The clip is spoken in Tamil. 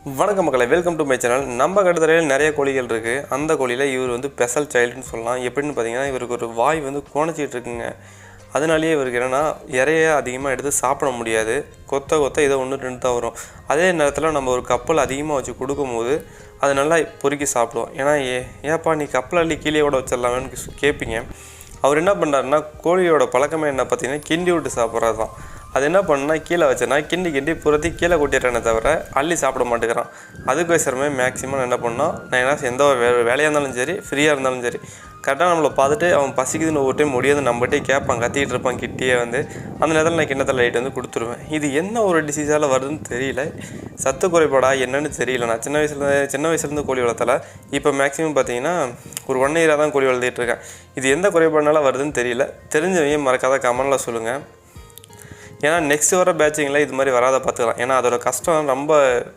வணக்கம் மக்களை, வெல்கம் டு மை சேனல். நம்ம கட்டுத்தரையில் நிறைய கோழிகள் இருக்குது. அந்த கோழியில் இவர் வந்து ஸ்பெஷல் சைல்டுன்னு சொல்லலாம். எப்படின்னு பார்த்தீங்கன்னா, இவருக்கு ஒரு வாய் வந்து கோணச்சிட்டு இருக்குங்க. அதனாலேயே இவருக்கு என்னென்னா இறைய அதிகமாக எடுத்து சாப்பிட முடியாது. கொத்த இதை 1-2 தான் வரும். அதே நேரத்தில் நம்ம ஒரு கப்பல் அதிகமாக வச்சு கொடுக்கும்போது அது நல்லா பொறுக்கி சாப்பிடுவோம். ஏன்னா ஏப்பா நீ கப்பல் அள்ளி கீழே கூட வச்சிடலாமேன்னு கேட்பீங்க. அவர் என்ன பண்ணுறாருன்னா, கோழியோட பழக்கமே என்ன பார்த்தீங்கன்னா, கிண்டி விட்டு சாப்பிட்றது தான். அது என்ன பண்ணா, கீழே வச்சேன்னா கிண்டி புறத்தி கீழே கொட்டிடுறேனே தவிர அள்ளி சாப்பிட மாட்டேங்கிறான். அதுக்கோசரமே மேக்ஸிமம் என்ன பண்ணால், நான் என்ன எந்த ஒரு வேலையாக இருந்தாலும் சரி, ஃப்ரீயாக இருந்தாலும் சரி, கரெக்டாக நம்மளை பார்த்துட்டு அவன் பசிக்குதுன்னு ஒவ்வொரு டைம் முடியாது நம்மகிட்டே கேட்பான், கத்திக்கிட்டு இருப்பான் கிட்டேயே வந்து. அந்த நேரத்தில் நான் கிண்ணத்தில் லைட் வந்து கொடுத்துருவேன். இது என்ன ஒரு டிசீஸால் வருதுன்னு தெரியல, சத்து குறைபாடா என்னன்னு தெரியல. நான் சின்ன வயசுலேருந்து கோழி வளர்த்தலை. இப்போ மேக்ஸிமம் பார்த்தீங்கன்னா ஒரு 1 இயராக தான் கோழி வளர்த்திட்டு இருக்கேன். இது எந்த குறைபாடுனால வருதுன்னு தெரியல. தெரிஞ்சவங்க மறக்காத கமெண்டில் சொல்லுங்கள். ஏன்னா நெக்ஸ்ட் வர பேட்சிங்கில் இது மாதிரி வராத பார்த்துக்கலாம். ஏன்னா அதோட கஷ்டம் ரொம்ப